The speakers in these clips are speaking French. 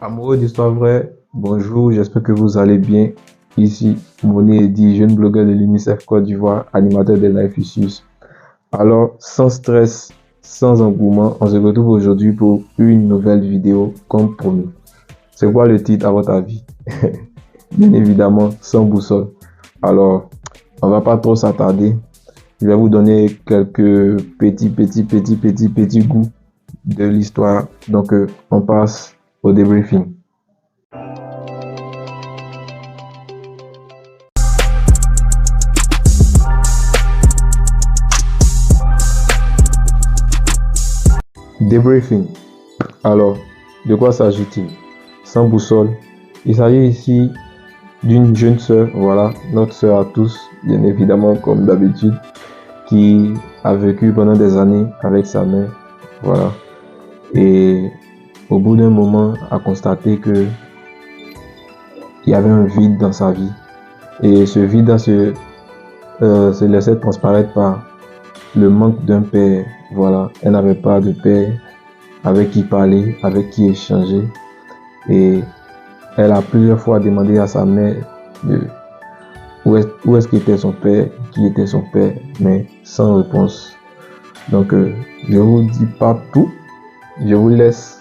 Amoureux d'histoire vraie, bonjour, j'espère que vous allez bien. Ici, Moné Eddy, jeune blogueur de l'UNICEF Côte d'Ivoire, animateur de Life Issues. Alors, sans stress, sans engouement, on se retrouve aujourd'hui pour une nouvelle vidéo, comme promis. C'est quoi le titre à votre avis? Bien évidemment, sans boussole. Alors, on va pas trop s'attarder. Je vais vous donner quelques petits goûts de l'histoire. Donc, on passe au débriefing. Débriefing. Alors, de quoi s'agit-il? Sans boussole. Il s'agit ici d'une jeune sœur, voilà, notre sœur à tous, bien évidemment, comme d'habitude, qui a vécu pendant des années avec sa mère, voilà. Et au bout d'un moment, a constaté que il y avait un vide dans sa vie. Et ce vide se laissait transparaître par le manque d'un père, voilà. Elle n'avait pas de père avec qui parler, avec qui échanger. Et elle a plusieurs fois demandé à sa mère de où est-ce qu'était son père, qui était son père, mais sans réponse. Donc, je vous dis pas tout. Je vous laisse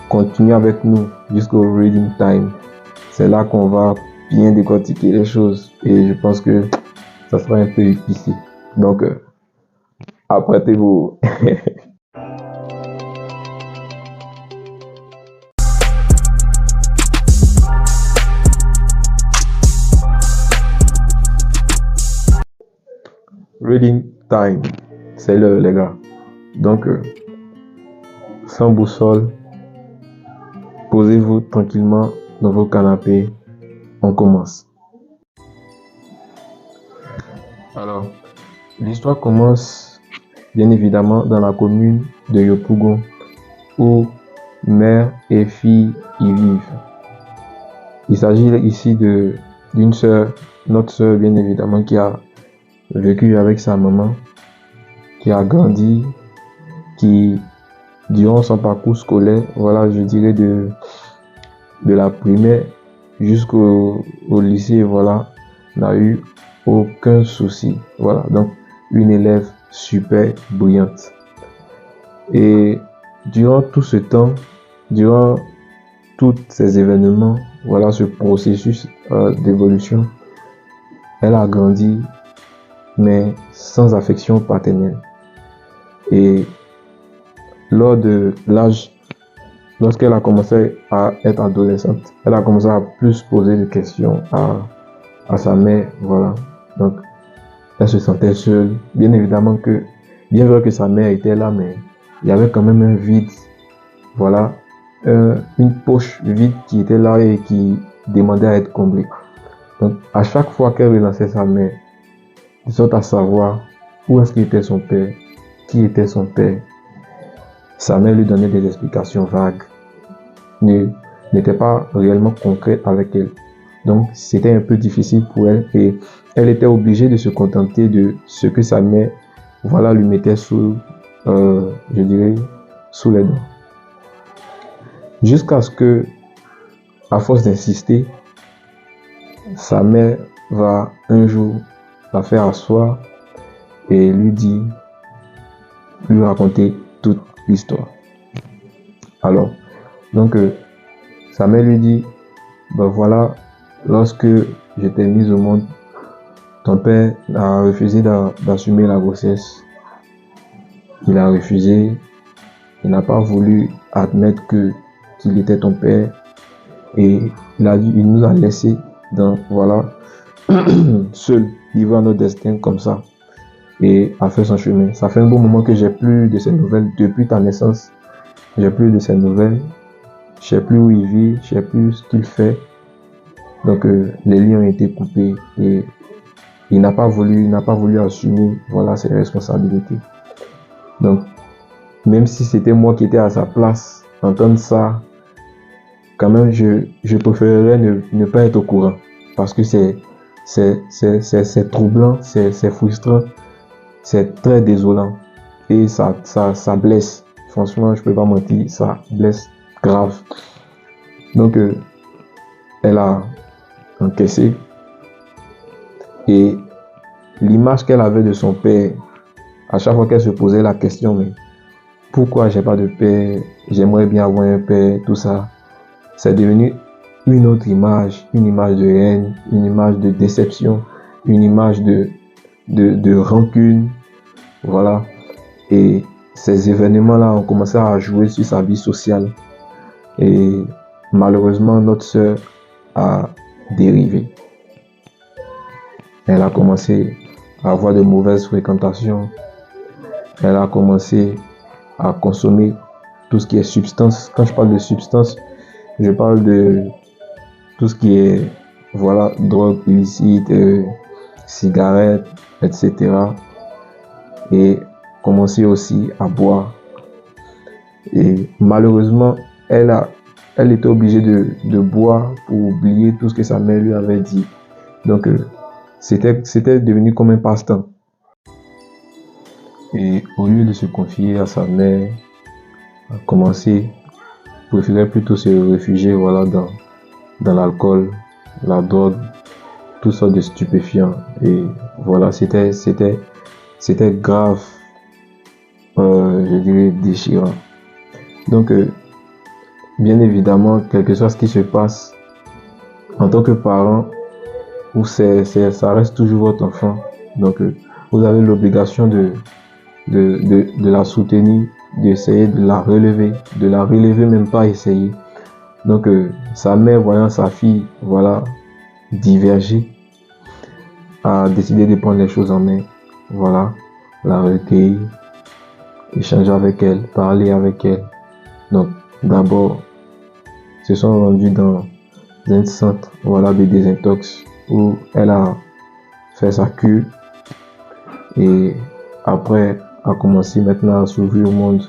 continuer avec nous jusqu'au reading time. C'est là qu'on va bien décortiquer les choses et je pense que ça sera un peu épicé. Donc, apprêtez-vous. Reading time, c'est l'heure les gars. Donc, sans boussole, posez-vous tranquillement dans vos canapés. On commence. Alors, l'histoire commence bien évidemment dans la commune de Yopougon où mère et fille y vivent. Il s'agit ici d'une sœur, notre sœur bien évidemment, qui a vécu avec sa maman, qui a grandi, qui durant son parcours scolaire, voilà, je dirais de la primaire jusqu'au lycée, voilà, n'a eu aucun souci. Voilà, donc une élève super brillante. Et durant tout ce temps, durant tous ces événements, voilà, ce processus d'évolution, elle a grandi, mais sans affection paternelle. Et lors de l'âge, lorsqu'elle a commencé à être adolescente, elle a commencé à plus poser des questions à sa mère, voilà. Donc, elle se sentait seule. Bien évidemment que, bien vrai que sa mère était là, mais il y avait quand même un vide, voilà, une poche vide qui était là et qui demandait à être comblée. Donc, à chaque fois qu'elle relançait sa mère, de sorte à savoir où est-ce qu'était son père, qui était son père, sa mère lui donnait des explications vagues, n'était pas réellement concrète avec elle. Donc, c'était un peu difficile pour elle et elle était obligée de se contenter de ce que sa mère, voilà, lui mettait sous, je dirais, sous les dents. Jusqu'à ce que, à force d'insister, sa mère va un jour la faire asseoir et lui raconter toute l'histoire. Alors, donc, sa mère lui dit, ben voilà, lorsque je t'ai mise au monde, ton père a refusé d'assumer la grossesse. Il a refusé, il n'a pas voulu admettre qu'il était ton père et il nous a laissé voilà, seul, vivre notre destin comme ça et a fait son chemin. Ça fait un bon moment que j'ai plus de ses nouvelles depuis ta naissance. J'ai plus de ses nouvelles. Je sais plus où il vit, je sais plus ce qu'il fait. Donc les liens ont été coupés et il n'a pas voulu assumer, voilà, ses responsabilités. Donc même si c'était moi qui étais à sa place, entendre ça, quand même je préférerais ne pas être au courant parce que c'est troublant, c'est frustrant, c'est très désolant et ça blesse. Franchement, je peux pas mentir, ça blesse grave. Donc, elle a encaissé. Et l'image qu'elle avait de son père, à chaque fois qu'elle se posait la question, mais pourquoi j'ai pas de père, j'aimerais bien avoir un père, tout ça, c'est devenu une autre image, une image de haine, une image de déception, une image de rancune, voilà. Et ces événements-là ont commencé à jouer sur sa vie sociale. Et malheureusement, notre sœur a dérivé. Elle a commencé à avoir de mauvaises fréquentations. Elle a commencé à consommer tout ce qui est substance. Quand je parle de substance, je parle de tout ce qui est, voilà, drogue illicite, cigarettes, etc. Et commencer aussi à boire. Et malheureusement, elle était obligée de boire pour oublier tout ce que sa mère lui avait dit. Donc, c'était devenu comme un passe-temps. Et au lieu de se confier à sa mère, a commencé, préférait plutôt se réfugier, voilà, dans l'alcool, la drogue, toutes sortes de stupéfiants. Et voilà, c'était grave, je dirais déchirant. Donc, bien évidemment, quel que soit ce qui se passe, en tant que parent, ça reste toujours votre enfant. Donc, vous avez l'obligation de la soutenir, d'essayer de la relever, même pas essayer. Donc, sa mère, voyant sa fille, voilà, diverger, a décidé de prendre les choses en main. Voilà, la recueillir, échanger avec elle, parler avec elle. Donc, d'abord, se sont rendus dans un centre, voilà, de désintox où elle a fait sa cure et après a commencé maintenant à s'ouvrir au monde,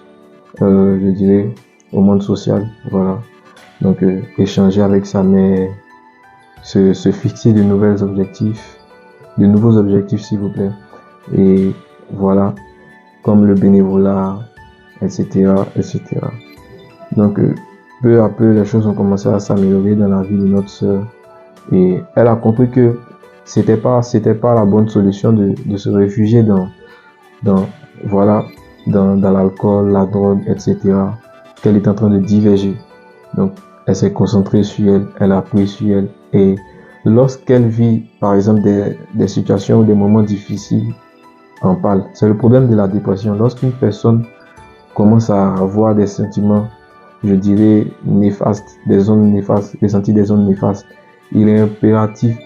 je dirais, au monde social, voilà. Donc, échanger avec sa mère, se fixer de nouveaux objectifs, s'il vous plaît. Et voilà, comme le bénévolat, etc., etc. Donc, peu à peu, les choses ont commencé à s'améliorer dans la vie de notre sœur. Et elle a compris que c'était pas la bonne solution de se réfugier dans l'alcool, la drogue, etc. Qu'elle est en train de diverger. Donc, elle s'est concentrée sur elle, elle a appris sur elle. Et lorsqu'elle vit, par exemple, des situations ou des moments difficiles, en parle. C'est le problème de la dépression. Lorsqu'une personne commence à avoir des sentiments, je dirais, néfastes, des zones néfastes, ressentir des zones néfastes, il est impératif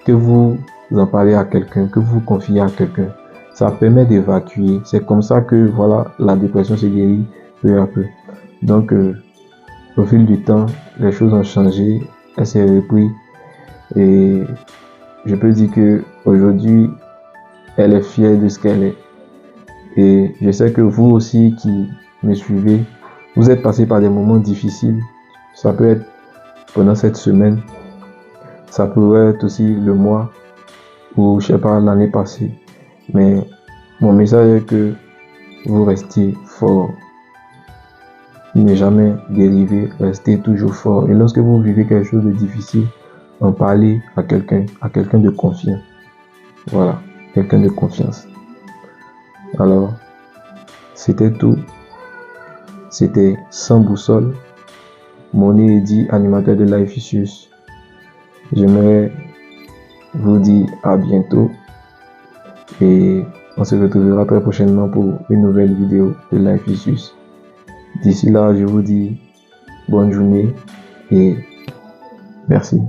que vous en parlez à quelqu'un, que vous confiez à quelqu'un. Ça permet d'évacuer. C'est comme ça que, voilà, la dépression se guérit peu à peu. Donc, au fil du temps, les choses ont changé. Elle s'est reprise. Et je peux dire que aujourd'hui, elle est fière de ce qu'elle est. Et je sais que vous aussi qui me suivez, vous êtes passé par des moments difficiles. Ça peut être pendant cette semaine. Ça pourrait être aussi le mois ou, je sais pas, l'année passée. Mais mon message est que vous restiez fort. Ne jamais dériver, restez toujours fort. Et lorsque vous vivez quelque chose de difficile, en parlez à quelqu'un de confiance. Voilà, quelqu'un de confiance. Alors, c'était tout. C'était Sans Boussole. Moné Eddy, animateur de Life Issues. J'aimerais vous dire à bientôt. Et on se retrouvera très prochainement pour une nouvelle vidéo de Life Issues. D'ici là, je vous dis bonne journée et merci.